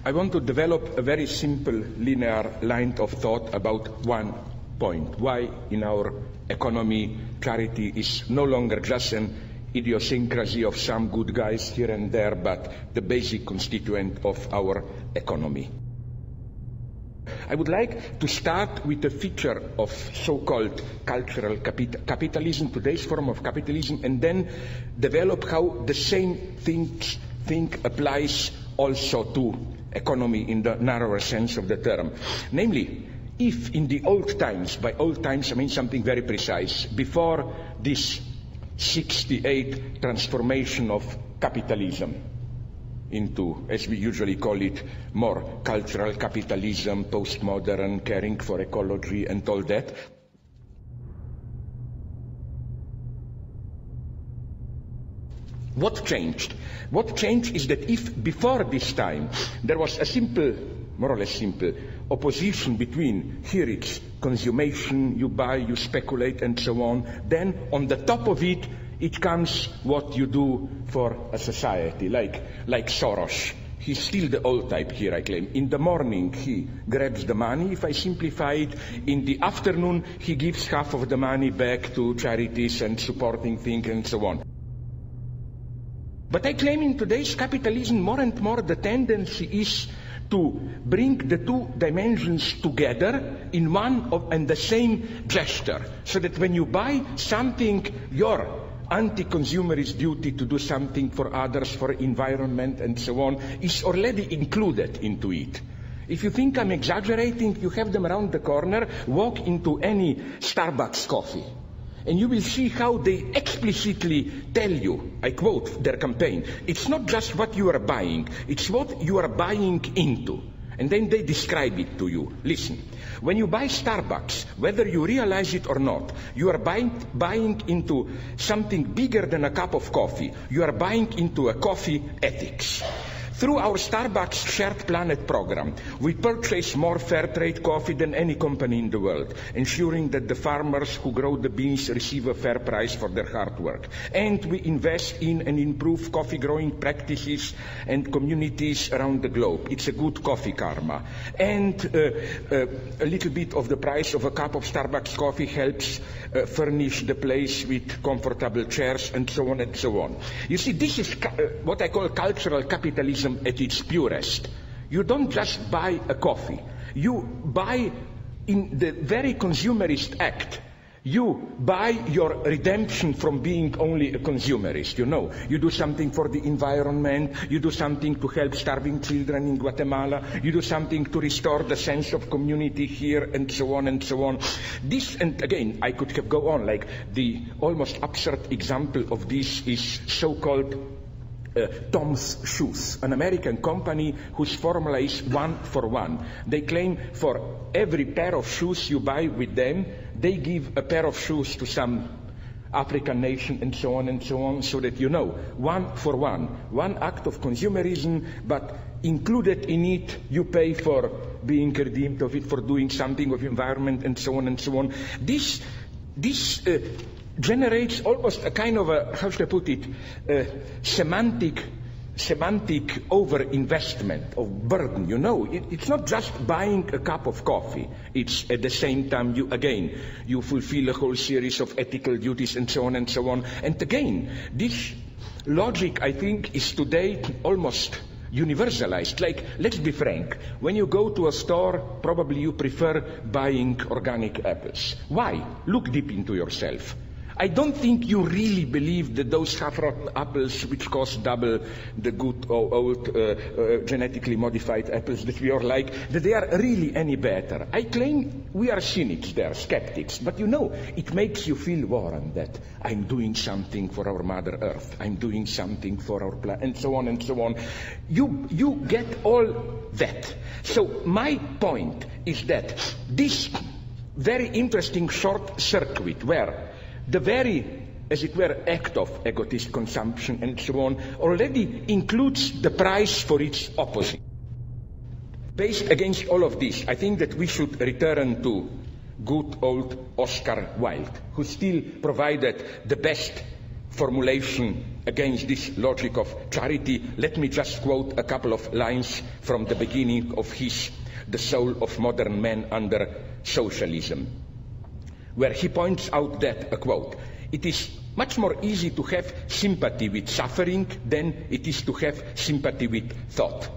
I want to develop a very simple linear line of thought about one point. Why in our economy charity is no longer just an idiosyncrasy of some good guys here and there, but the basic constituent of our economy. I would like to start with a feature of so-called cultural capitalism, today's form of capitalism, and then develop how the same thing applies also to economy in the narrower sense of the term. Namely, if in the old times, by old times I mean something very precise, before this 68 transformation of capitalism into, as we usually call it, more cultural capitalism, postmodern, caring for ecology and all that. What changed? What changed is that if before this time there was a simple, more or less simple, opposition between here it's consummation, you buy, you speculate and so on, then on the top of it, it comes what you do for a society, like Soros. He's still the old type here, I claim. In the morning, he grabs the money, if I simplify it. In the afternoon, he gives half of the money back to charities and supporting things and so on. But I claim in today's capitalism, more and more the tendency is to bring the two dimensions together in one and the same gesture, so that when you buy something, your anti-consumerist duty to do something for others, for environment and so on, is already included into it. If you think I'm exaggerating, you have them around the corner, walk into any Starbucks coffee, and you will see how they explicitly tell you, I quote their campaign, it's not just what you are buying, it's what you are buying into. And then they describe it to you. Listen, when you buy Starbucks, whether you realize it or not, you are buying into something bigger than a cup of coffee. You are buying into a coffee ethics. Through our Starbucks Shared Planet program, we purchase more fair trade coffee than any company in the world, ensuring that the farmers who grow the beans receive a fair price for their hard work. And we invest in and improve coffee growing practices and communities around the globe. It's a good coffee karma. And a little bit of the price of a cup of Starbucks coffee helps furnish the place with comfortable chairs and so on and so on. You see, this is what I call cultural capitalism at its purest. You don't just buy a coffee. You buy, in the very consumerist act, you buy your redemption from being only a consumerist, you know. You do something for the environment, you do something to help starving children in Guatemala, you do something to restore the sense of community here, and so on and so on. This, and again, I could have go on, like the almost absurd example of this is so-called Tom's Shoes, an American company whose formula is 1 for 1. They claim for every pair of shoes you buy with them, they give a pair of shoes to some African nation and so on, so that you know, 1 for 1. One act of consumerism, but included in it, you pay for being redeemed of it, for doing something with environment and so on and so on. This generates almost a kind of a, how should I put it, semantic over-investment of burden, you know. It's not just buying a cup of coffee. It's at the same time, you fulfill a whole series of ethical duties and so on and so on. And again, this logic, I think, is today almost universalized. Like, let's be frank, when you go to a store, probably you prefer buying organic apples. Why? Look deep into yourself. I don't think you really believe that those half-rotten apples, which cost double the good old genetically modified apples that we all like, that they are really any better. I claim we are cynics there, skeptics, but you know, it makes you feel warm that I'm doing something for our Mother Earth, I'm doing something for our planet, and so on and so on. You get all that. So my point is that this very interesting short circuit where the very, as it were, act of egotist consumption and so on already includes the price for its opposite. Based against all of this, I think that we should return to good old Oscar Wilde, who still provided the best formulation against this logic of charity, let me just quote a couple of lines from the beginning of his The Soul of Modern Man Under Socialism, where he points out that, a quote, "It is much more easy to have sympathy with suffering than it is to have sympathy with thought.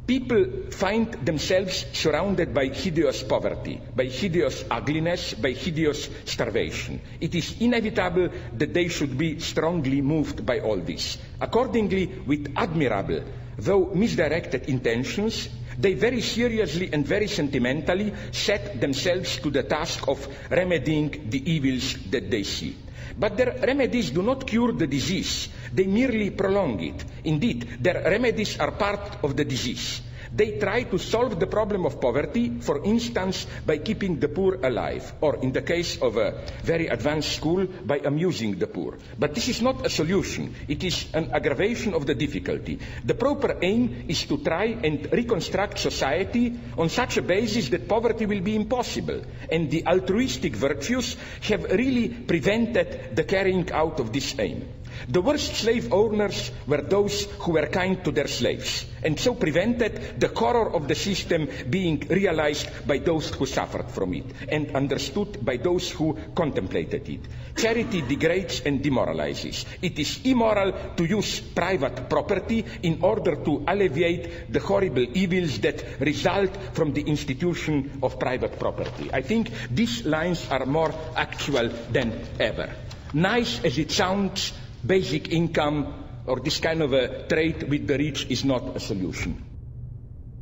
People find themselves surrounded by hideous poverty, by hideous ugliness, by hideous starvation. It is inevitable that they should be strongly moved by all this. Accordingly, with admirable, though misdirected intentions, they very seriously and very sentimentally set themselves to the task of remedying the evils that they see. But their remedies do not cure the disease, they merely prolong it. Indeed, their remedies are part of the disease. They try to solve the problem of poverty, for instance, by keeping the poor alive, or in the case of a very advanced school, by amusing the poor. But this is not a solution, it is an aggravation of the difficulty. The proper aim is to try and reconstruct society on such a basis that poverty will be impossible, and the altruistic virtues have really prevented the carrying out of this aim. The worst slave owners were those who were kind to their slaves, and so prevented the horror of the system being realized by those who suffered from it, and understood by those who contemplated it. Charity degrades and demoralizes. It is immoral to use private property in order to alleviate the horrible evils that result from the institution of private property." I think these lines are more actual than ever. Nice as it sounds, basic income or this kind of a trade with the rich is not a solution.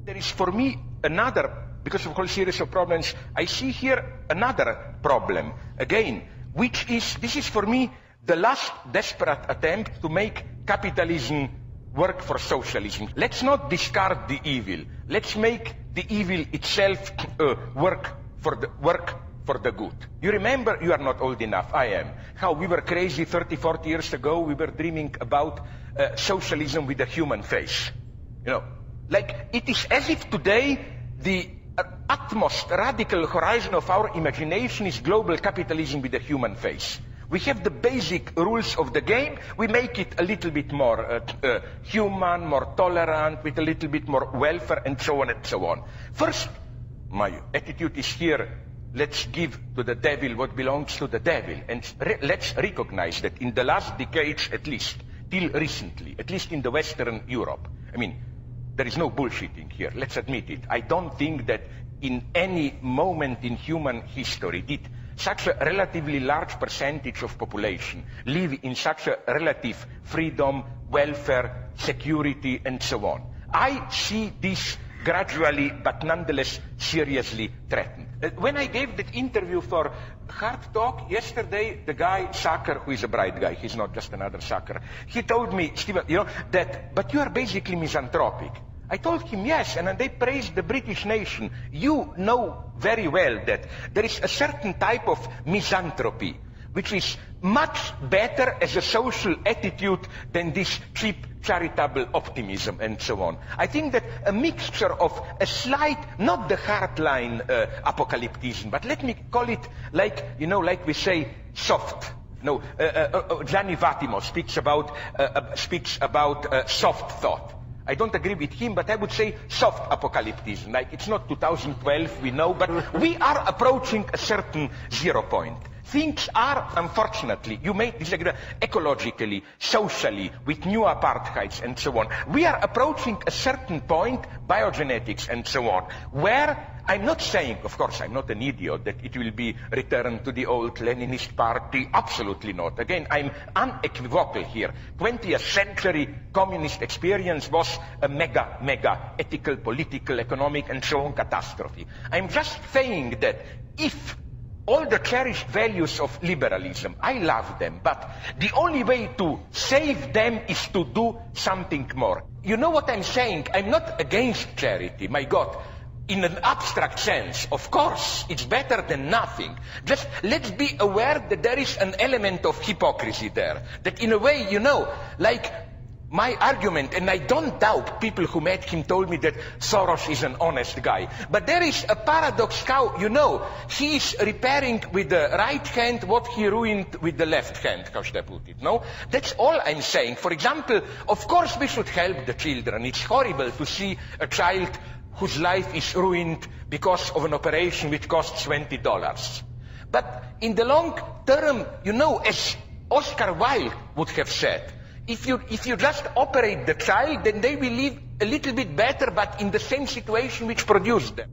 There is for me another, because of the whole series of problems, I see here another problem, again, which is, this is for me the last desperate attempt to make capitalism work for socialism. Let's not discard the evil. Let's make the evil itself work for the good. You remember, you are not old enough, I am, how we were crazy 30, 40 years ago, we were dreaming about socialism with a human face. You know, like it is as if today the utmost radical horizon of our imagination is global capitalism with a human face. We have the basic rules of the game, we make it a little bit more human, more tolerant, with a little bit more welfare, and so on and so on. First, my attitude is here, let's give to the devil what belongs to the devil. And let's recognize that in the last decades, at least, till recently, at least in the Western Europe, I mean, there is no bullshitting here, let's admit it. I don't think that in any moment in human history did such a relatively large percentage of population live in such a relative freedom, welfare, security, and so on. I see this gradually, but nonetheless seriously threatened. When I gave that interview for Hard Talk yesterday, the guy, Sacker, who is a bright guy, he's not just another sucker, he told me, Stephen, you know, that, but you are basically misanthropic. I told him, yes, and they praised the British nation. You know very well that there is a certain type of misanthropy, which is much better as a social attitude than this cheap charitable optimism and so on. I think that a mixture of a slight, not the hardline apocalypticism, but let me call it like, you know, like we say, soft. No, Gianni Vattimo speaks about soft thought. I don't agree with him, but I would say soft apocalypticism. Like, it's not 2012, we know, but we are approaching a certain 0 point. Things are, unfortunately, you may disagree, ecologically, socially, with new apartheids and so on. We are approaching a certain point, biogenetics and so on, where I'm not saying, of course, I'm not an idiot, that it will be returned to the old Leninist party. Absolutely not. Again, I'm unequivocal here. 20th century communist experience was a mega ethical, political, economic, and so on catastrophe. I'm just saying that if all the cherished values of liberalism, I love them, but the only way to save them is to do something more. You know what I'm saying? I'm not against charity, my God. In an abstract sense, of course, it's better than nothing. Just let's be aware that there is an element of hypocrisy there. That in a way, you know, like my argument, and I don't doubt people who met him told me that Soros is an honest guy. But there is a paradox how, you know, he is repairing with the right hand what he ruined with the left hand, how should I put it, no? That's all I'm saying. For example, of course we should help the children. It's horrible to see a child whose life is ruined because of an operation which costs $20. But in the long term, you know, as Oscar Wilde would have said, if you just operate the child, then they will live a little bit better, but in the same situation which produced them.